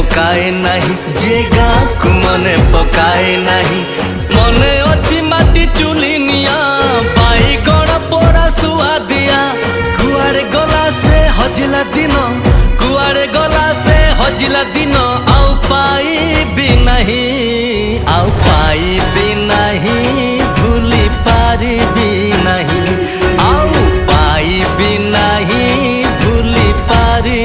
पकाए नहीं जे गाँव मने पकाए नहीं मने अच्छी माटी चुली निया पाई गण पोड़ा सुआ दिया कुआरे गला से हजिला दिन कुआरे गला से हजिला दिन आउ पाई भी नहीं आउ पाई भी नहीं भूली पारी भी नहीं आउ पाई भी नहीं भूली पारी